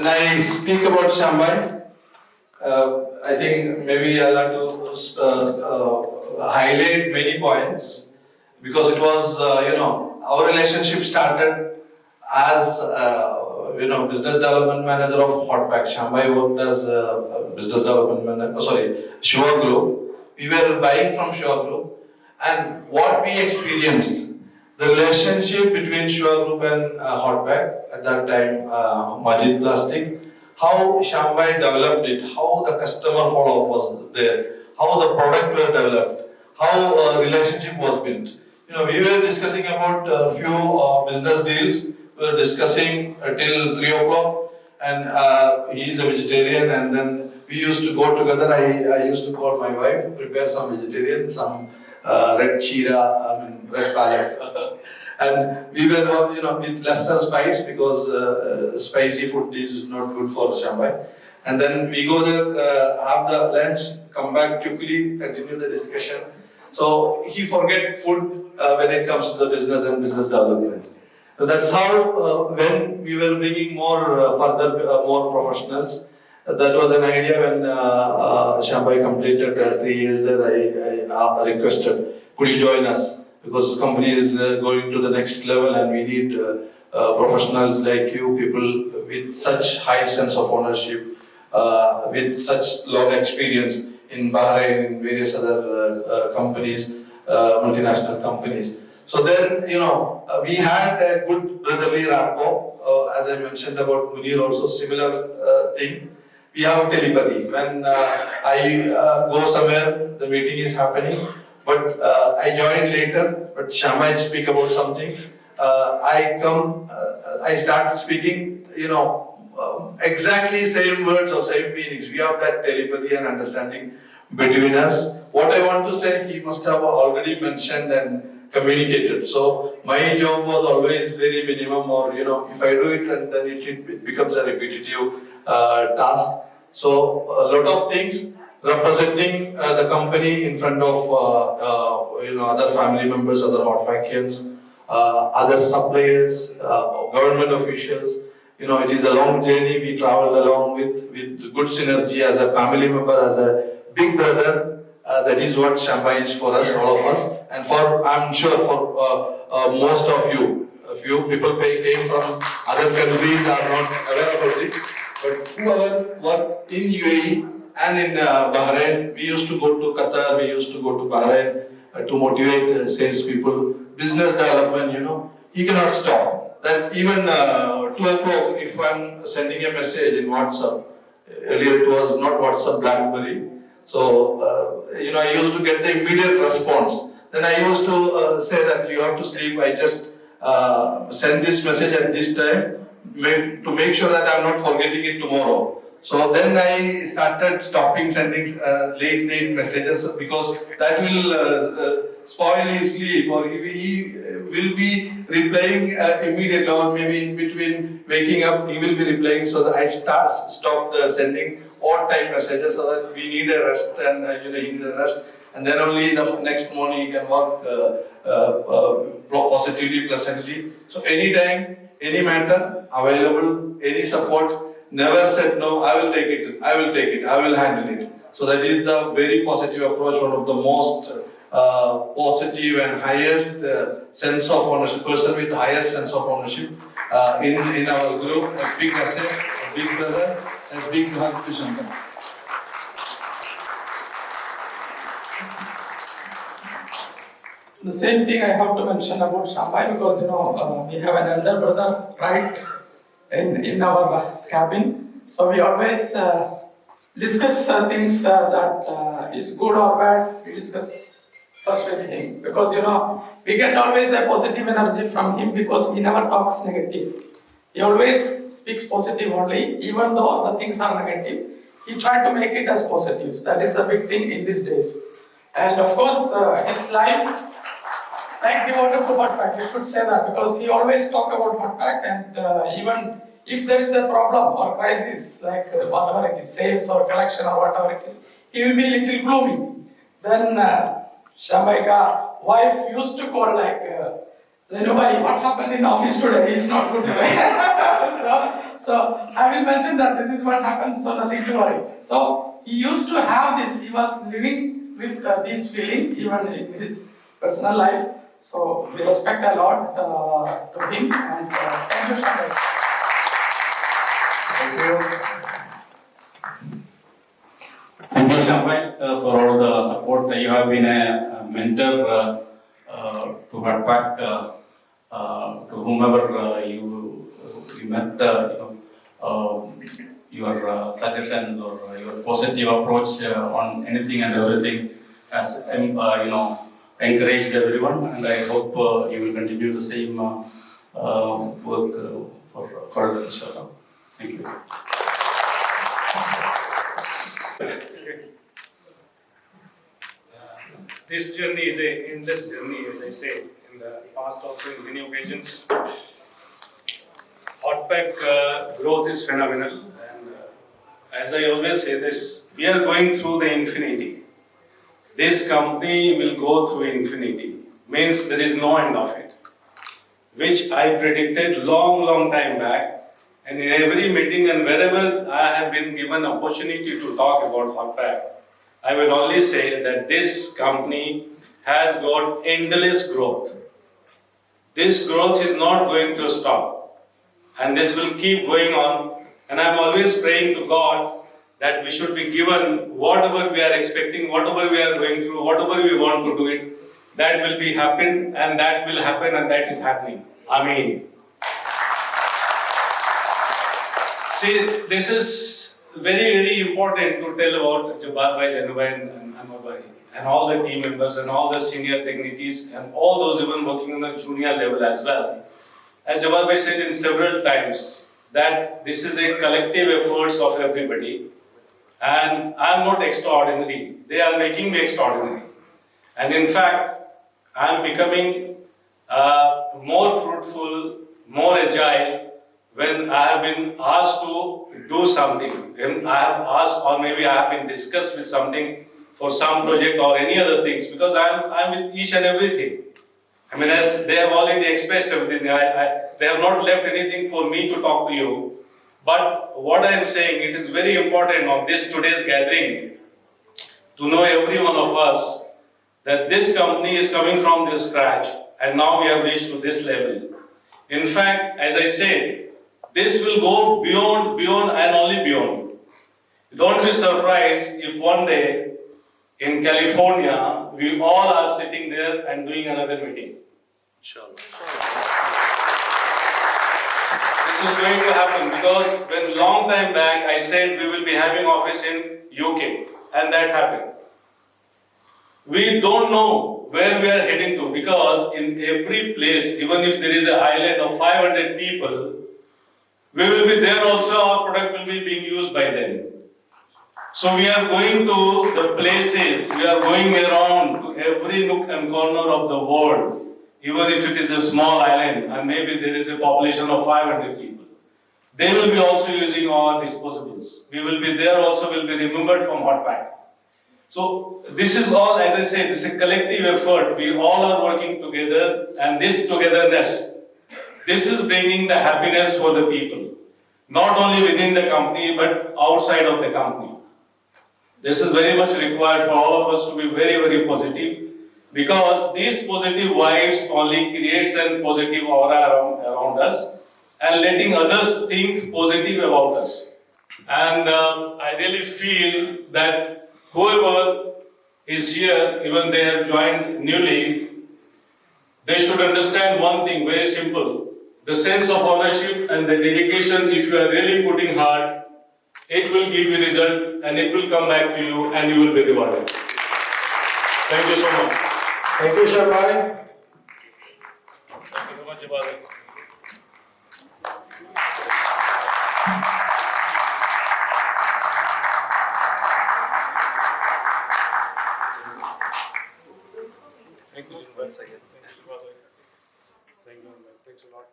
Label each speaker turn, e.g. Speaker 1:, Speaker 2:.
Speaker 1: When I speak about Shyam, I think maybe I'll have to highlight many points because it was, our relationship started as, business development manager of Hotpack. Shyam worked as a business development manager, Shiva Group. We were buying from Shiva Group, and what we experienced, the relationship between Shiva Group and Hotpack at that time, Majid Plastic, how Shyam developed it, how the customer follow-up was there, how the product were developed, how a relationship was built. We were discussing about a few business deals. We were discussing till 3 o'clock, and he is a vegetarian, and then we used to go together. I used to call my wife, prepare some vegetarian, some red chira, red palette. And we were, with lesser spice because spicy food is not good for Shyam. And then we go there, have the lunch, come back quickly, continue the discussion. So he forget food when it comes to the business and business development. So that's how when we were bringing more more professionals. That was an idea when Shyam completed 3 years there. I requested, could you join us? Because company is going to the next level and we need professionals like you, people with such high sense of ownership, with such long experience in Bahrain, in various other companies, multinational companies. So then, we had a good brotherly rapport. As I mentioned about Munir also, similar thing. We have telepathy. When I go somewhere, the meeting is happening, but I join later, but Shyam speak about something. I come, I start speaking, exactly same words or same meanings. We have that telepathy and understanding between us. What I want to say, he must have already mentioned and communicated. So my job was always very minimum, or if I do it, and then it becomes a repetitive task. So a lot of things, representing the company in front of other family members, other Hotpackians, other suppliers, government officials. It is a long journey. We traveled along with good synergy as a family member, as a big brother. That is what Shyam is for us, all of us, and I'm sure for most of you. A few people came from other countries are not aware about it, but whoever work in UAE and in Bahrain, we used to go to Qatar, we used to go to Bahrain to motivate sales people, business development. You cannot stop. That even 2 o'clock, if I'm sending a message in WhatsApp, earlier it was not WhatsApp, BlackBerry. So, I used to get the immediate response. Then I used to say that you have to sleep. I just send this message at this time to make sure that I'm not forgetting it tomorrow. So then I started stopping sending late messages because that will spoil his sleep, or he will be replying immediately, or maybe in between waking up he will be replying. So that I stopped sending odd time messages so that we need a rest, and he need a rest, and then only the next morning he can work positively, pleasantly. So anytime, any matter, available, any support. Never said no, I will take it, I will handle it. So that is the very positive approach, one of the most positive and highest sense of ownership, person with highest sense of ownership in our group, a big asset, a big brother, a big hug to Shyam.
Speaker 2: The same thing I have to mention about Shyam because we have an elder brother right in our cabin, so we always discuss things that is good or bad. We discuss first with him because we get always a positive energy from him because he never talks negative. He always speaks positive only, even though the things are negative. He tried to make it as positives. That is the big thing in these days. And of course, his life. Like devoted to Hotpack, we should say that because he always talk about Hotpack, and even if there is a problem or crisis, like whatever it is, sales or collection or whatever it is, he will be a little gloomy. Then Shyam wife used to call like Nobody, what happened in office today is not good today. so I will mention that this is what happened, so nothing to worry. So he used to have this, he was living with this feeling even in his personal life. So we respect a lot to him and thank you, Shyam.
Speaker 1: Thank you.
Speaker 3: Thank you, Shyam, for all the support. You have been a mentor to Hotpack, to whomever you met. Your suggestions or your positive approach on anything and everything has encouraged everyone, and I hope you will continue the same work for further. Thank you.
Speaker 4: This journey is an endless journey, as I said in the past also in many occasions. Hotpack growth is phenomenal, and as I always say this, we are going through the infinity. This company will go through infinity, means there is no end of it, which I predicted long time back, and in every meeting and wherever I have been given opportunity to talk about Hotpack, I will only say that this company has got endless growth. This growth is not going to stop, and this will keep going on. And I'm always praying to God that we should be given whatever we are expecting, whatever we are going through, whatever we want to do it, that will be happen, and that will happen, and that is happening. Amen. See, this is very important to tell about Jabbar Bhai, Janu Bhai and Amar Bhai and all the team members and all the senior dignitaries and all those even working on the junior level as well. As Jabbar Bhai said in several times that this is a collective efforts of everybody, and I am not extraordinary. They are making me extraordinary. And in fact, I am becoming more fruitful, more agile when I have been asked to do something. When I have asked, or maybe I have been discussed with something for some project or any other things, because I am with each and everything. I mean, as they have already expressed everything, they have not left anything for me to talk to you. But what I am saying, it is very important on this today's gathering to know every one of us that this company is coming from this scratch, and now we have reached to this level. In fact, as I said, this will go beyond and only beyond. Don't be surprised if one day in California, we all are sitting there and doing another meeting. Inshallah. This is going to happen because when long time back I said we will be having office in UK, and that happened. We don't know where we are heading to, because in every place, even if there is an island of 500 people, we will be there also, our product will be being used by them. So we are going to the places, we are going around to every nook and corner of the world, even if it is a small island and maybe there is a population of 500 people. They will be also using our disposables. We will be there also, will be remembered from Hotpack. So this is all, as I said, this is a collective effort. We all are working together, and this togetherness, this is bringing the happiness for the people. Not only within the company, but outside of the company. This is very much required for all of us to be very positive, because these positive vibes only creates a positive aura around us, and letting others think positive about us. And I really feel that whoever is here, even they have joined newly, they should understand one thing very simple. The sense of ownership and the dedication, if you are really putting hard, it will give you result and it will come back to you and you will be rewarded. Thank you so much.
Speaker 1: Thank you, Shyam bhai.
Speaker 4: Thank you so much, Jabbar. Thank you once again. Thank you, Jabbar. Thank you. Thanks a lot.